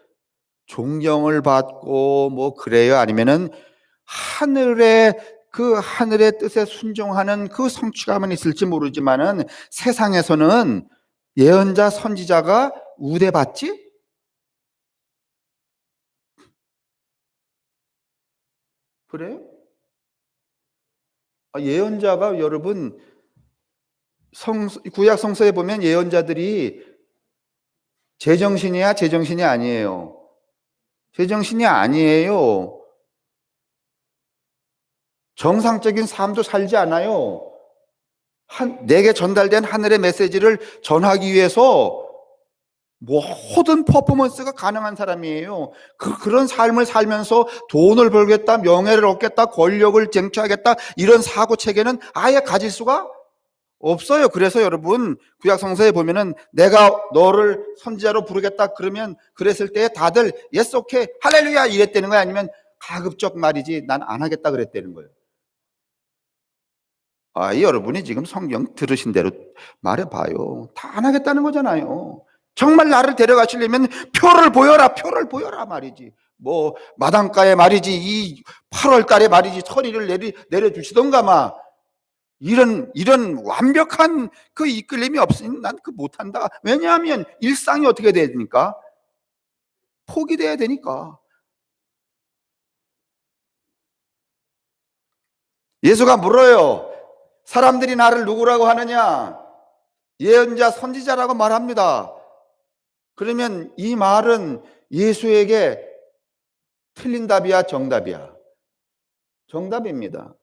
존경을 받고 뭐 그래요? 아니면은 하늘의 뜻에 순종하는 그 성취감은 있을지 모르지만은 세상에서는 예언자 선지자가 우대받지? 그래요? 예언자가 여러분 구약 성서에 보면 예언자들이 제정신이야, 제정신이 아니에요? 제정신이 아니에요. 정상적인 삶도 살지 않아요. 내게 전달된 하늘의 메시지를 전하기 위해서 모든 퍼포먼스가 가능한 사람이에요. 그런 삶을 살면서 돈을 벌겠다, 명예를 얻겠다, 권력을 쟁취하겠다 이런 사고 체계는 아예 가질 수가 없어요. 그래서 여러분 구약 성서에 보면은 내가 너를 선지자로 부르겠다 그러면 그랬을 때 다들 yes, okay, 할렐루야 이랬다는 거야? 아니면 가급적 말이지 난 안 하겠다 그랬다는 거예요? 여러분이 지금 성경 들으신 대로 말해봐요. 다 안 하겠다는 거잖아요. 정말 나를 데려가시려면 표를 보여라 말이지. 뭐 마당가에 말이지 이 8월 달에 말이지 서리를 내려주시던가 막 이런 완벽한 그 이끌림이 없으니 난 그 못한다. 왜냐하면 일상이 어떻게 돼야 되니까? 포기돼야 되니까. 예수가 물어요. 사람들이 나를 누구라고 하느냐? 예언자 선지자라고 말합니다. 그러면 이 말은 예수에게 틀린 답이야, 정답이야? 정답입니다.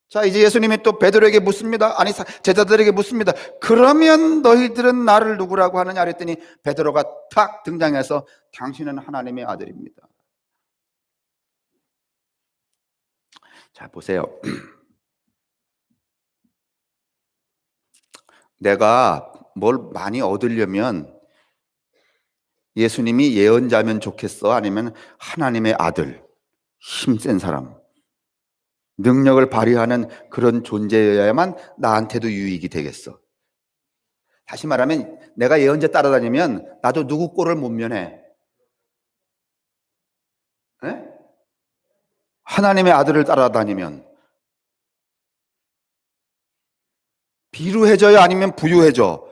자, 이제 예수님이 또 베드로에게 묻습니다. 아니, 제자들에게 묻습니다. 그러면 너희들은 나를 누구라고 하느냐 그랬더니 베드로가 탁 등장해서 당신은 하나님의 아들입니다. 자, 보세요. 내가 뭘 많이 얻으려면 예수님이 예언자면 좋겠어? 아니면 하나님의 아들, 힘센 사람, 능력을 발휘하는 그런 존재여야만 나한테도 유익이 되겠어? 다시 말하면 내가 예언자 따라다니면 나도 누구 꼴을 못 면해. 네? 하나님의 아들을 따라다니면 비루해져요? 아니면 부유해져?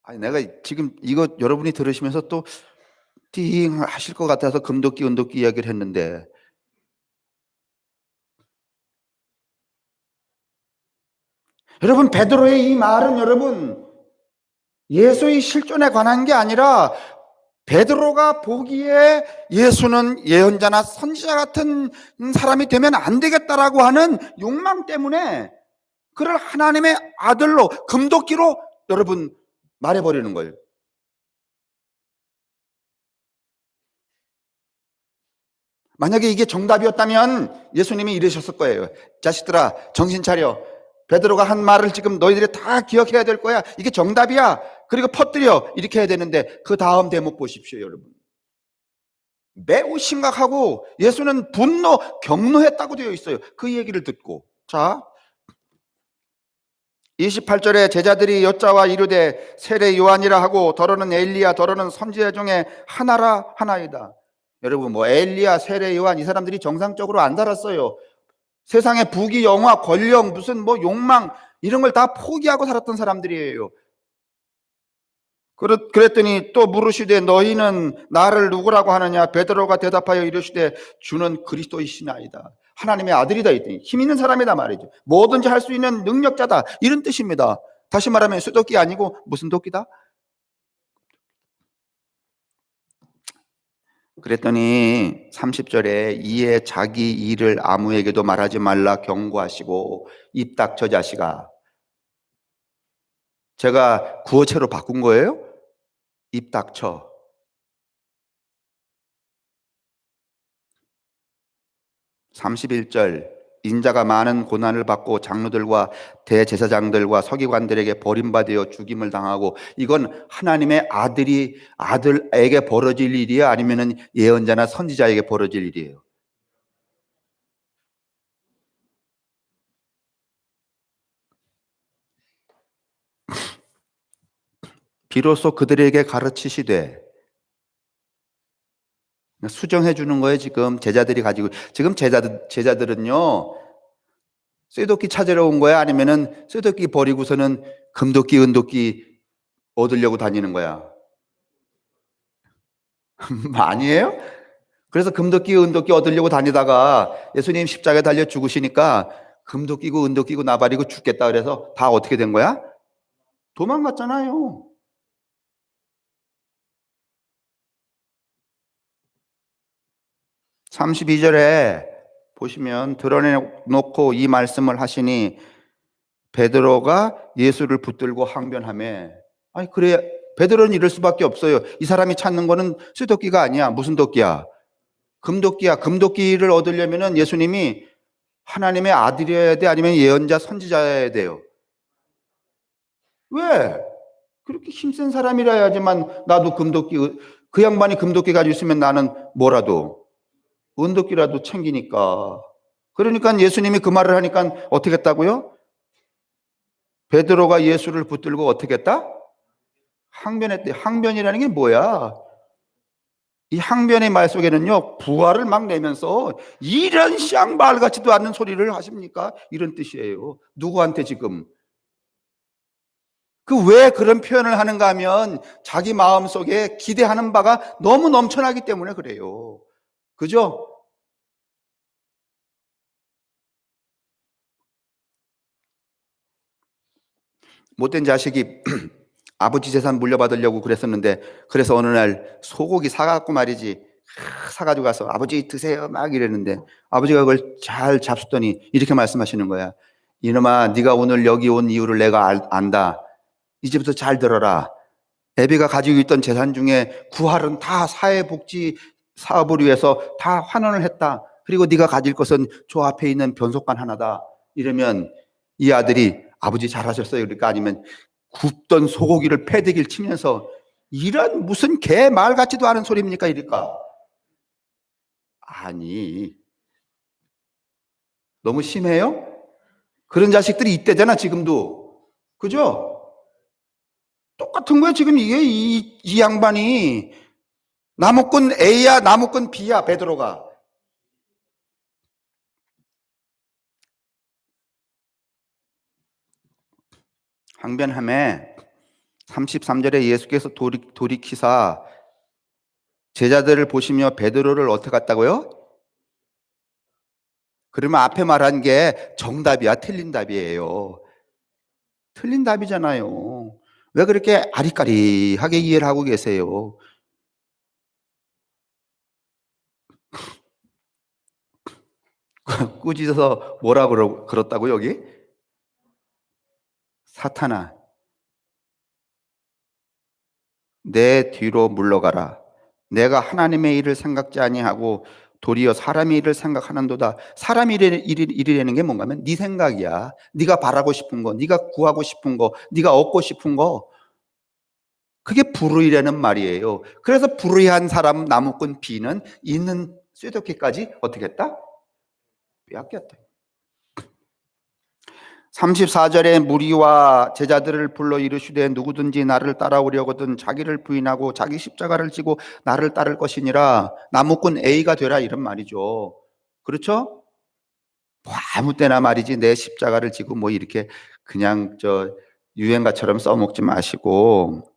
아니, 내가 지금 이거 여러분이 들으시면서 또 띵 하실 것 같아서 금도끼, 은도끼 이야기를 했는데, 여러분, 베드로의 이 말은 여러분 예수의 실존에 관한 게 아니라 베드로가 보기에 예수는 예언자나 선지자 같은 사람이 되면 안 되겠다라고 하는 욕망 때문에 그를 하나님의 아들로, 금도끼로 여러분 말해버리는 거예요. 만약에 이게 정답이었다면 예수님이 이러셨을 거예요. 자식들아, 정신 차려. 베드로가 한 말을 지금 너희들이 다 기억해야 될 거야. 이게 정답이야. 그리고 퍼뜨려. 이렇게 해야 되는데 그 다음 대목 보십시오, 여러분. 매우 심각하고 예수는 분노, 경노했다고 되어 있어요. 그 얘기를 듣고. 자, 28절에 제자들이 여자와 이르되 세례 요한이라 하고 더러는 엘리야 더러는 선지자 중에 하나라 하나이다. 여러분, 뭐 엘리야, 세례 요한 이 사람들이 정상적으로 안 살았어요. 세상의 부귀 영화, 권력, 무슨 뭐 욕망 이런 걸 다 포기하고 살았던 사람들이에요. 그랬더니 또 물으시되 너희는 나를 누구라고 하느냐? 베드로가 대답하여 이르시되 주는 그리스도이시나이다. 하나님의 아들이다 했더니 힘 있는 사람이다 말이죠. 뭐든지 할 수 있는 능력자다 이런 뜻입니다. 다시 말하면 수도끼 아니고 무슨 도끼다? 그랬더니 30절에 이에 자기 일을 아무에게도 말하지 말라 경고하시고 입 닥쳐 자식아. 제가 구어체로 바꾼 거예요. 입 닥쳐. 31절 인자가 많은 고난을 받고 장로들과 대제사장들과 서기관들에게 버림받아 죽임을 당하고, 이건 하나님의 아들에게 벌어질 일이야? 아니면은 예언자나 선지자에게 벌어질 일이에요? 비로소 그들에게 가르치시되, 수정해 주는 거예요. 지금 제자들이 가지고, 지금 제자들은요 쇠도끼 찾으러 온 거야? 아니면은 쇠도끼 버리고서는 금도끼, 은도끼 얻으려고 다니는 거야? 아니에요? 그래서 금도끼, 은도끼 얻으려고 다니다가 예수님 십자가에 달려 죽으시니까 금도끼고 은도끼고 나발이고 죽겠다 그래서 다 어떻게 된 거야? 도망갔잖아요. (32절에) 보시면 드러내놓고 이 말씀을 하시니 베드로가 예수를 붙들고 항변하며, 아니 그래 베드로는 이럴 수밖에 없어요. 이 사람이 찾는 거는 쇠도끼가 아니야. 무슨 도끼야? 금도끼야. 금도끼를 얻으려면은 예수님이 하나님의 아들이어야 돼? 아니면 예언자 선지자여야 돼요? 왜? 그렇게 힘센 사람이라야지만 나도 금도끼, 그 양반이 금도끼 가지고 있으면 나는 뭐라도 은도끼라도 챙기니까. 그러니까 예수님이 그 말을 하니까 어떻게 했다고요? 베드로가 예수를 붙들고 어떻게 했다? 항변했대. 항변이라는 게 뭐야? 이 항변의 말 속에는요 부활을 막 내면서 이런 쌍발 같지도 않는 소리를 하십니까? 이런 뜻이에요. 누구한테 지금? 그 왜 그런 표현을 하는가 하면 자기 마음속에 기대하는 바가 너무 넘쳐나기 때문에 그래요. 그죠? 못된 자식이 아버지 재산 물려받으려고 그랬었는데, 그래서 어느 날 소고기 사갖고 말이지, 사가지고 가서 아버지 드세요 막 이랬는데 아버지가 그걸 잘 잡수더니 이렇게 말씀하시는 거야. 이놈아, 네가 오늘 여기 온 이유를 내가 안다. 이제부터 잘 들어라. 애비가 가지고 있던 재산 중에 구할은 다 사회복지 사업을 위해서 다 환원을 했다. 그리고 네가 가질 것은 저 앞에 있는 변속관 하나다. 이러면 이 아들이 아버지 잘하셨어요 그러니까, 아니면 굽던 소고기를 패대기를 치면서 이런 무슨 개 말 같지도 않은 소리입니까? 이럴까? 아니, 너무 심해요? 그런 자식들이 이때잖아 지금도. 그죠? 똑같은 거야. 지금 이게 이 양반이 나무꾼 A야 나무꾼 B야. 베드로가 항변함에 33절에 예수께서 돌이키사 제자들을 보시며 베드로를 어떻게 했다고요? 그러면 앞에 말한 게 정답이야 틀린 답이에요? 틀린 답이잖아요. 왜 그렇게 아리까리하게 이해를 하고 계세요? 꾸짖어서 뭐라 그렇다고 여기? 사탄아, 내 뒤로 물러가라. 내가 하나님의 일을 생각지 아니하고 도리어 사람의 일을 생각하는도다. 사람의 일이라는 게 뭔가 하면 네 생각이야. 네가 바라고 싶은 거, 네가 구하고 싶은 거, 네가 얻고 싶은 거. 그게 불의라는 말이에요. 그래서 불의한 사람 나무꾼 B는 있는 쇠도끼까지 어떻게 했다? 빼앗겼다. 34절에 무리와 제자들을 불러 이르시되 누구든지 나를 따라오려거든 자기를 부인하고 자기 십자가를 지고 나를 따를 것이니라. 나무꾼 A가 되라 이런 말이죠. 그렇죠? 뭐 아무 때나 말이지 내 십자가를 지고 뭐 이렇게 그냥 유행가처럼 써먹지 마시고,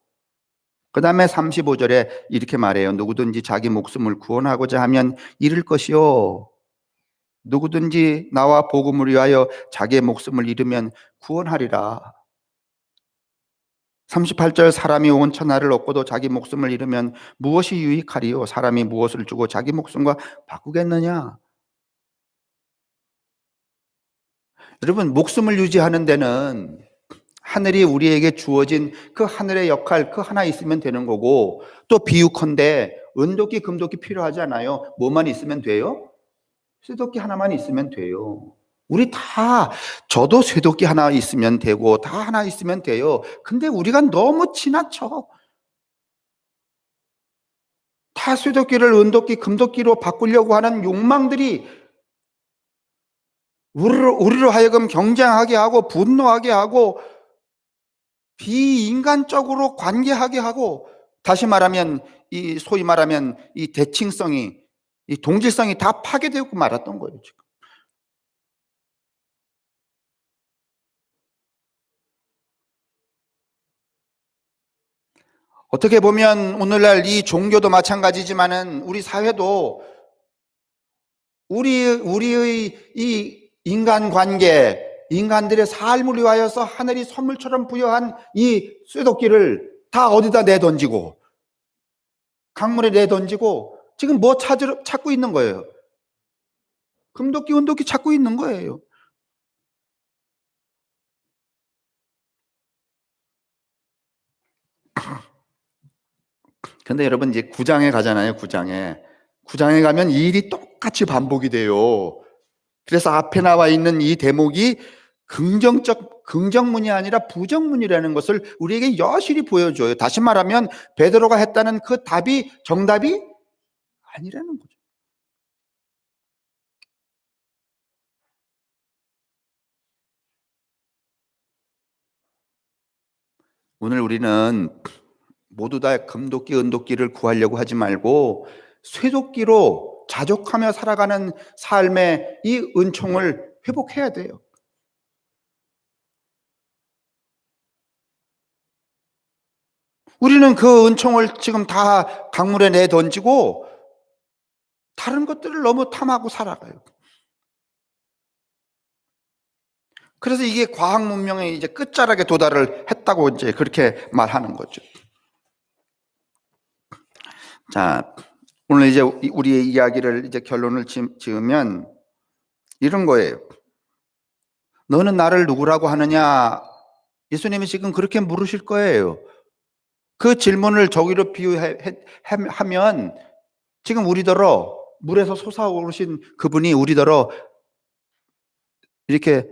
그 다음에 35절에 이렇게 말해요. 누구든지 자기 목숨을 구원하고자 하면 잃을 것이요 누구든지 나와 복음을 위하여 자기의 목숨을 잃으면 구원하리라. 38절 사람이 온 천하를 얻고도 자기 목숨을 잃으면 무엇이 유익하리요? 사람이 무엇을 주고 자기 목숨과 바꾸겠느냐? 여러분, 목숨을 유지하는 데는 하늘이 우리에게 주어진 그 하늘의 역할 그 하나 있으면 되는 거고, 또 비유컨대 은도끼 금도끼 필요하지 않아요. 뭐만 있으면 돼요? 쇠도끼 하나만 있으면 돼요. 우리 다 저도 쇠도끼 하나 있으면 되고 다 하나 있으면 돼요. 근데 우리가 너무 지나쳐. 다 쇠도끼를 은도끼 금도끼로 바꾸려고 하는 욕망들이 우리로 하여금 경쟁하게 하고 분노하게 하고 비인간적으로 관계하게 하고, 다시 말하면 이 소위 말하면 이 대칭성이 이 동질성이 다 파괴되고 말았던 거예요. 지금 어떻게 보면 오늘날 이 종교도 마찬가지지만은 우리 사회도 우리의 이 인간관계, 인간들의 삶을 위하여서 하늘이 선물처럼 부여한 이 쇠도끼를 다 어디다 내던지고 강물에 내던지고 지금 뭐 찾고 있는 거예요? 금도끼, 은도끼 찾고 있는 거예요. 근데 여러분 이제 구장에 가잖아요. 구장에 가면 이 일이 똑같이 반복이 돼요. 그래서 앞에 나와 있는 이 대목이 긍정문이 아니라 부정문이라는 것을 우리에게 여실히 보여줘요. 다시 말하면 베드로가 했다는 그 답이 정답이 아니라는 거죠. 오늘 우리는 모두 다 금도끼, 은도끼를 구하려고 하지 말고 쇠도끼로 자족하며 살아가는 삶의 이 은총을 회복해야 돼요. 우리는 그 은총을 지금 다 강물에 내던지고 다른 것들을 너무 탐하고 살아가요. 그래서 이게 과학 문명의 이제 끝자락에 도달을 했다고 이제 그렇게 말하는 거죠. 자, 오늘 이제 우리의 이야기를 이제 결론을 지으면 이런 거예요. 너는 나를 누구라고 하느냐? 예수님이 지금 그렇게 물으실 거예요. 그 질문을 저기로 비유하면 지금 우리더러 물에서 솟아오르신 그분이 우리더러 이렇게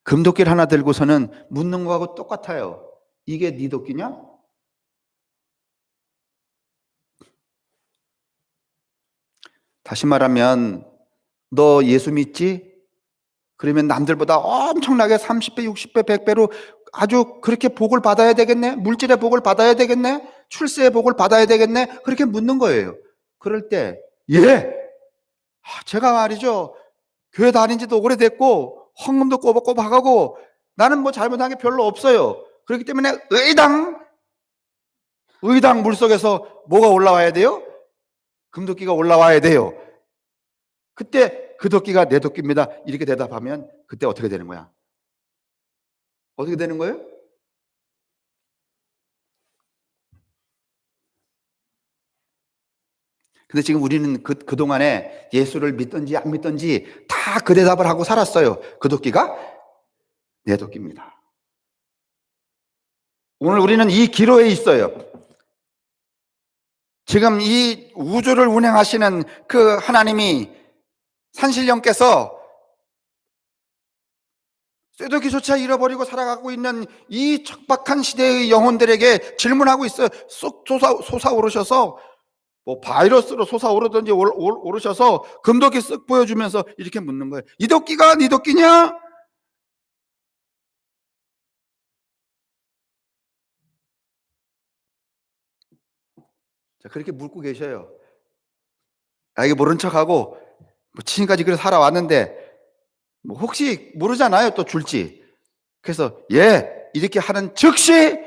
금도끼를 하나 들고서는 묻는 거하고 똑같아요. 이게 네 도끼냐? 다시 말하면 너 예수 믿지? 그러면 남들보다 엄청나게 30배, 60배, 100배로 아주 그렇게 복을 받아야 되겠네? 물질의 복을 받아야 되겠네? 출세의 복을 받아야 되겠네? 그렇게 묻는 거예요. 그럴 때, 예! 제가 말이죠. 교회 다닌 지도 오래됐고, 헌금도 꼬박꼬박 하고, 나는 뭐 잘못한 게 별로 없어요. 그렇기 때문에 의당 물속에서 뭐가 올라와야 돼요? 금도끼가 올라와야 돼요. 그때 그 도끼가 내 도끼입니다. 이렇게 대답하면 그때 어떻게 되는 거야? 어떻게 되는 거예요? 근데 지금 우리는 그동안에 예수를 믿든지 안 믿든지 다 그 대답을 하고 살았어요. 그 도끼가 내 도끼입니다. 오늘 우리는 이 기로에 있어요. 지금 이 우주를 운행하시는 그 하나님이 산신령께서 쇠도끼조차 잃어버리고 살아가고 있는 이 척박한 시대의 영혼들에게 질문하고 있어요. 쏙 솟아오르셔서 뭐 바이러스로 솟아오르든지 오르셔서 금도끼 쓱 보여주면서 이렇게 묻는 거예요. 이 도끼가 네 도끼냐? 자, 그렇게 묻고 계셔요. 이게 모른 척하고 뭐 지금까지 그래서 살아왔는데 뭐 혹시 모르잖아요, 또 줄지. 그래서 이렇게 하는 즉시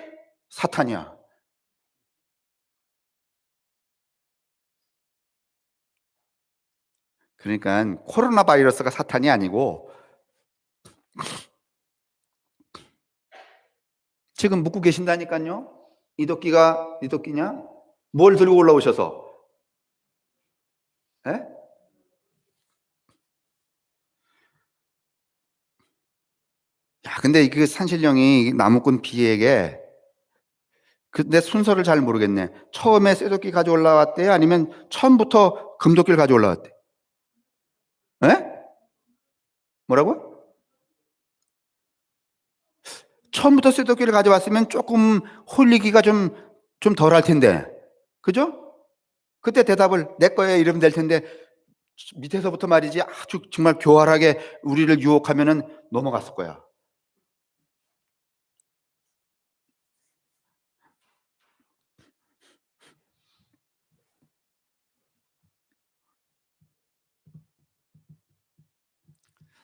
사탄이야. 그러니까 코로나 바이러스가 사탄이 아니고 지금 묻고 계신다니까요. 이 도끼가 네 도끼냐? 뭘 들고 올라오셔서? 에? 야, 근데 그 산신령이 나무꾼 비에게 근데 순서를 잘 모르겠네. 처음에 쇠도끼 가져 올라왔대요? 아니면 처음부터 금도끼를 가져 올라왔대? 에? 뭐라고? 처음부터 쇠도끼를 가져왔으면 조금 홀리기가 좀 덜 할 텐데. 그죠? 그때 대답을 내 거에 이러면 될 텐데 밑에서부터 말이지 아주 정말 교활하게 우리를 유혹하면은 넘어갔을 거야.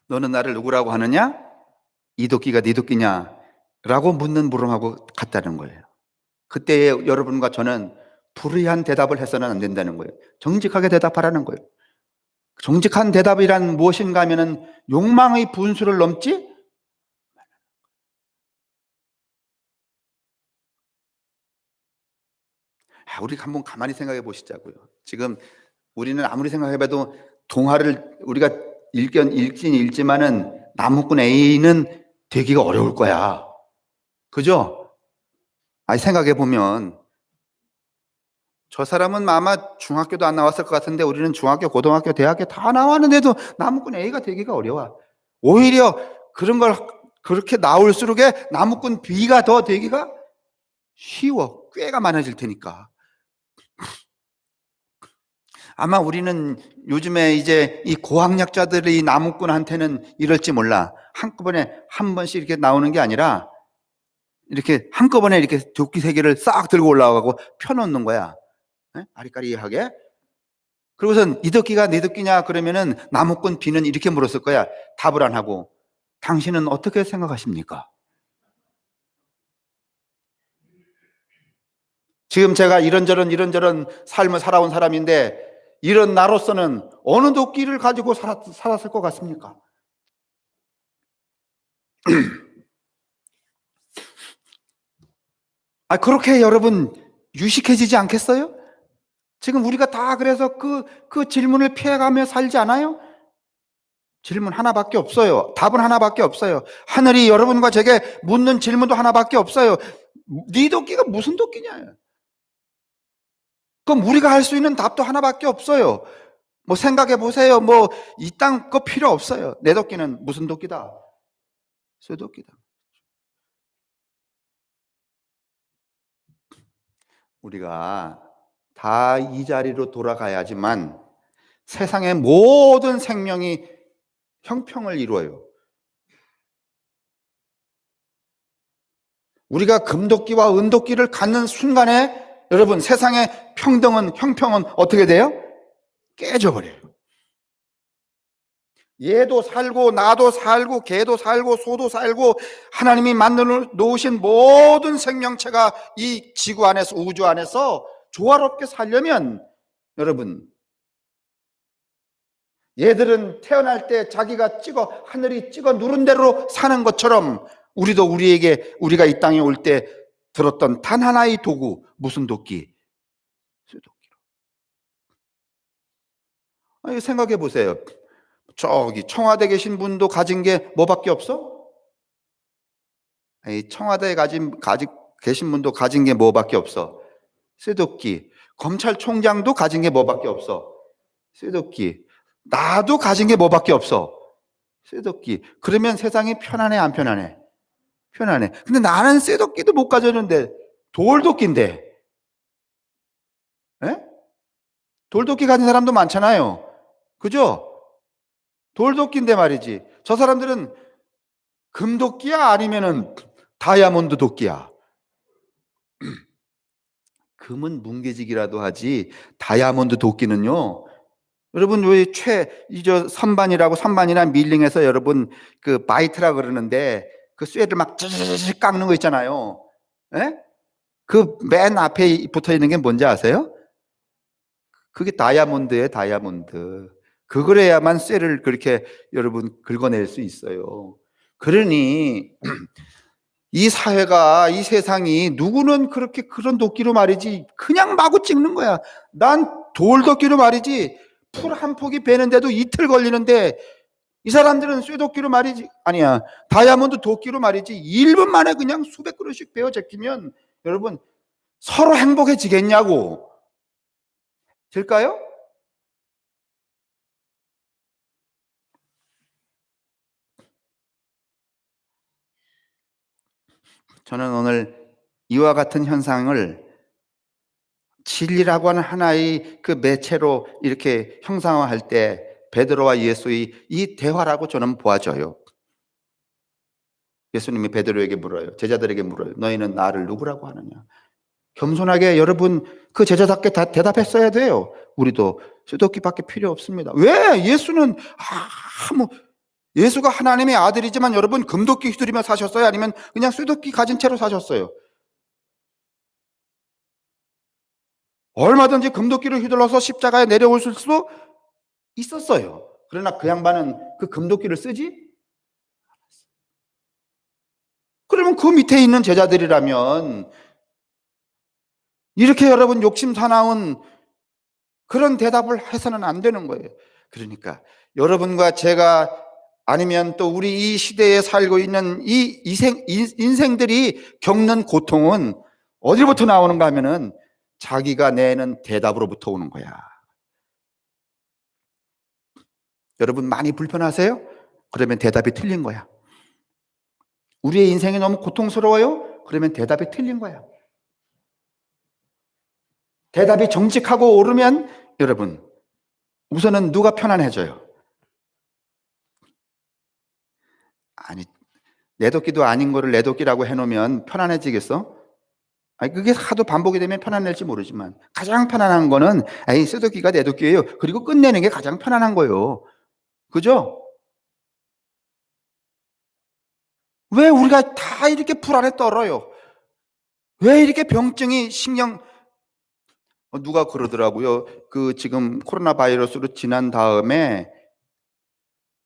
너는 나를 누구라고 하느냐? 이 도끼가 네 도끼냐? 라고 묻는 물음하고 같다는 거예요. 그때 여러분과 저는 불의한 대답을 해서는 안 된다는 거예요. 정직하게 대답하라는 거예요. 정직한 대답이란 무엇인가 하면은 욕망의 분수를 넘지? 우리 한번 가만히 생각해 보시자고요. 지금 우리는 아무리 생각해봐도 동화를 우리가 읽긴 읽지만은 나무꾼 A는 되기가 어려울 거야. 그죠? 생각해 보면 저 사람은 아마 중학교도 안 나왔을 것 같은데 우리는 중학교, 고등학교, 대학교 다 나왔는데도 나무꾼 A가 되기가 어려워. 오히려 그런 걸 그렇게 나올수록에 나무꾼 B가 더 되기가 쉬워. 꾀가 많아질 테니까. 아마 우리는 요즘에 이제 이 고학력자들이 나무꾼한테는 이럴지 몰라. 한꺼번에 한 번씩 이렇게 나오는 게 아니라 이렇게 한꺼번에 이렇게 도끼 세 개를 싹 들고 올라가고 펴놓는 거야. 아리까리하게. 그리고선 이 도끼가 네 도끼냐 그러면은 나무꾼 B는 이렇게 물었을 거야. 답을 안 하고. 당신은 어떻게 생각하십니까? 지금 제가 이런저런 삶을 살아온 사람인데 이런 나로서는 어느 도끼를 가지고 살았을 것 같습니까? 그렇게 여러분 유식해지지 않겠어요? 지금 우리가 다 그래서 그 질문을 피해가며 살지 않아요? 질문 하나밖에 없어요. 답은 하나밖에 없어요. 하늘이 여러분과 제게 묻는 질문도 하나밖에 없어요. 네 도끼가 무슨 도끼냐? 그럼 우리가 할 수 있는 답도 하나밖에 없어요. 뭐 생각해 보세요. 뭐 이딴 거 필요 없어요. 내 도끼는 무슨 도끼다? 쇠도끼다. 우리가 다 이 자리로 돌아가야지만 세상의 모든 생명이 형평을 이루어요. 우리가 금도끼와 은도끼를 갖는 순간에 여러분 세상의 평등은 형평은 어떻게 돼요? 깨져버려요. 얘도 살고 나도 살고 개도 살고 소도 살고 하나님이 만들어 놓으신 모든 생명체가 이 지구 안에서 우주 안에서 조화롭게 살려면 여러분 얘들은 태어날 때 자기가 하늘이 찍어 누른 대로 사는 것처럼 우리도 우리가 이 땅에 올 때 들었던 단 하나의 도구, 무슨 도끼? 쇠도끼로. 생각해 보세요. 저기 청와대 계신 분도 가진 게 뭐밖에 없어? 청와대에 계신 분도 가진 게 뭐밖에 없어? 쇠도끼. 검찰총장도 가진 게 뭐밖에 없어? 쇠도끼. 나도 가진 게 뭐밖에 없어? 쇠도끼. 그러면 세상이 편안해, 안 편안해? 편안해. 근데 나는 쇠도끼도 못 가졌는데 돌도끼인데. 에? 돌도끼 가진 사람도 많잖아요. 그죠? 돌도끼인데 말이지. 저 사람들은 금도끼야 아니면은 다이아몬드 도끼야? 금은 뭉개지기라도 하지 다이아몬드 도끼는요. 여러분 이저 선반이란 밀링에서 여러분 그 바이트라 그러는데 그 쇠를 막 찌르르 깎는 거 있잖아요. 예? 그 맨 앞에 붙어 있는 게 뭔지 아세요? 그게 다이아몬드예요, 다이아몬드. 그거래야만 쇠를 그렇게 여러분 긁어낼 수 있어요. 그러니 이 사회가 이 세상이 누구는 그렇게 그런 도끼로 말이지 그냥 마구 찍는 거야. 난 돌도끼로 말이지 풀 한 폭이 베는데도 이틀 걸리는데 이 사람들은 쇠도끼로 말이지 아니야 다이아몬드 도끼로 말이지 1분 만에 그냥 수백 그루씩 베어 제끼면 여러분 서로 행복해지겠냐고. 될까요? 저는 오늘 이와 같은 현상을 진리라고 하는 하나의 그 매체로 이렇게 형상화할 때 베드로와 예수의 이 대화라고 저는 보아져요. 예수님이 베드로에게 물어요. 제자들에게 물어요. 너희는 나를 누구라고 하느냐? 겸손하게 여러분 그 제자답게 다 대답했어야 돼요. 우리도 쇠도끼밖에 필요 없습니다. 왜? 예수가 하나님의 아들이지만 여러분 금도끼 휘두르며 사셨어요? 아니면 그냥 쇠도끼 가진 채로 사셨어요? 얼마든지 금도끼를 휘둘러서 십자가에 내려올 수도 있었어요. 그러나 그 양반은 그 금도끼를 쓰지? 그러면 그 밑에 있는 제자들이라면 이렇게 여러분 욕심 사나운 그런 대답을 해서는 안 되는 거예요. 그러니까 여러분과 제가 아니면 또 우리 이 시대에 살고 있는 이 인생들이 겪는 고통은 어디로부터 나오는가 하면은 자기가 내는 대답으로부터 오는 거야. 여러분 많이 불편하세요? 그러면 대답이 틀린 거야. 우리의 인생이 너무 고통스러워요? 그러면 대답이 틀린 거야. 대답이 정직하고 옳으면 여러분 우선은 누가 편안해져요? 아니 내 도끼도 아닌 거를 내 도끼라고 해놓으면 편안해지겠어? 아니 그게 하도 반복이 되면 편안할지 모르지만 가장 편안한 거는 쇠도끼가 내 도끼예요. 그리고 끝내는 게 가장 편안한 거예요. 그죠? 왜 우리가 다 이렇게 불안에 떨어요? 왜 이렇게 병증이 누가 그러더라고요. 그 지금 코로나 바이러스로 지난 다음에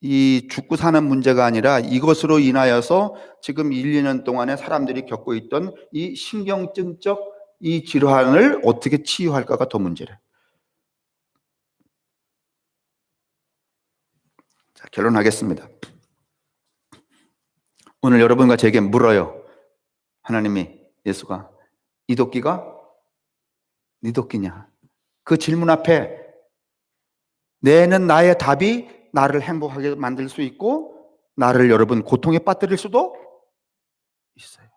이 죽고 사는 문제가 아니라 이것으로 인하여서 지금 1, 2년 동안에 사람들이 겪고 있던 이 신경증적 이 질환을 어떻게 치유할까가 더 문제래. 자, 결론하겠습니다. 오늘 여러분과 제게 물어요. 하나님이 예수가 이 도끼가 네 도끼냐? 그 질문 앞에 내는 나의 답이 나를 행복하게 만들 수 있고 나를 여러분 고통에 빠뜨릴 수도 있어요.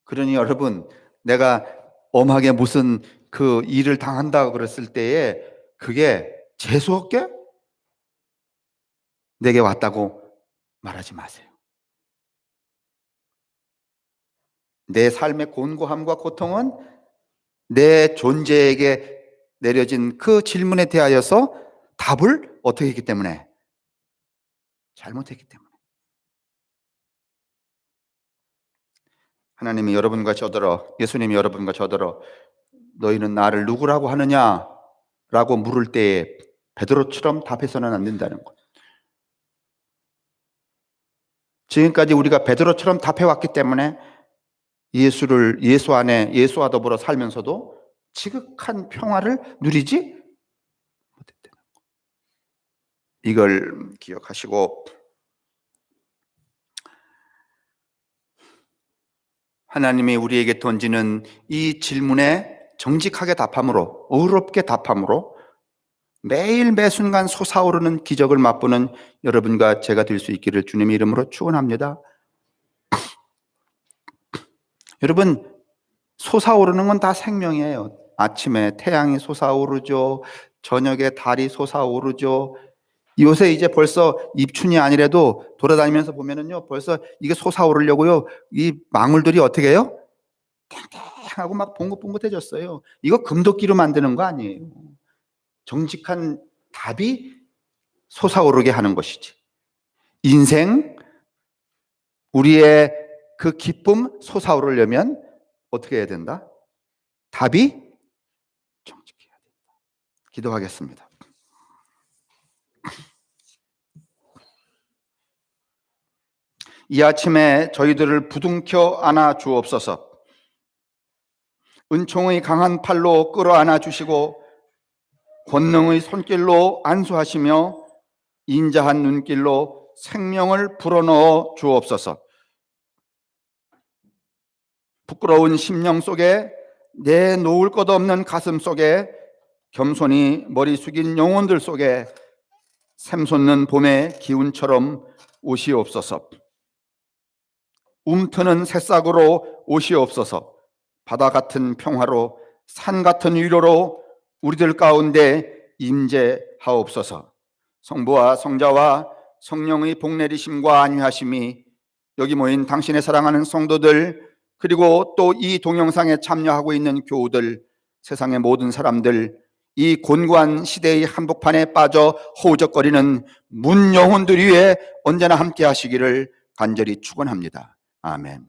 그러니 여러분 내가 엄하게 무슨 그 일을 당한다 그랬을 때에 그게 재수없게 내게 왔다고 말하지 마세요. 내 삶의 곤고함과 고통은 내 존재에게 내려진 그 질문에 대하여서 답을 어떻게 했기 때문에? 잘못했기 때문에. 하나님이 여러분과 저더러, 예수님이 여러분과 저더러 너희는 나를 누구라고 하느냐? 라고 물을 때에 베드로처럼 답해서는 안 된다는 것. 지금까지 우리가 베드로처럼 답해왔기 때문에 예수 안에, 예수와 더불어 살면서도 지극한 평화를 누리지 못했다는 것. 이걸 기억하시고, 하나님이 우리에게 던지는 이 질문에 정직하게 답함으로, 의롭게 답함으로 매일 매순간 솟아오르는 기적을 맛보는 여러분과 제가 될 수 있기를 주님의 이름으로 축원합니다. 여러분, 솟아오르는 건 다 생명이에요. 아침에 태양이 솟아오르죠. 저녁에 달이 솟아오르죠. 요새 이제 벌써 입춘이 아니라도 돌아다니면서 보면은요, 벌써 이게 솟아오르려고요, 이 망울들이 어떻게 해요? 탱탱하고 막 봉긋봉긋해졌어요. 이거 금도끼로 만드는 거 아니에요. 정직한 답이 솟아오르게 하는 것이지. 인생, 우리의 그 기쁨 솟아오르려면 어떻게 해야 된다? 답이 정직해야 된다. 기도하겠습니다. 이 아침에 저희들을 부둥켜 안아 주옵소서. 은총의 강한 팔로 끌어안아 주시고 권능의 손길로 안수하시며 인자한 눈길로 생명을 불어넣어 주옵소서. 부끄러운 심령 속에, 내놓을 것 없는 가슴 속에, 겸손히 머리 숙인 영혼들 속에 샘솟는 봄의 기운처럼 오시옵소서. 움트는 새싹으로 오시옵소서. 바다 같은 평화로, 산 같은 위로로 우리들 가운데 임재하옵소서. 성부와 성자와 성령의 복내리심과 안위하심이 여기 모인 당신의 사랑하는 성도들, 그리고 또 이 동영상에 참여하고 있는 교우들, 세상의 모든 사람들, 이 곤고한 시대의 한복판에 빠져 허우적거리는 문 영혼들 위에 언제나 함께 하시기를 간절히 축원합니다. 아멘.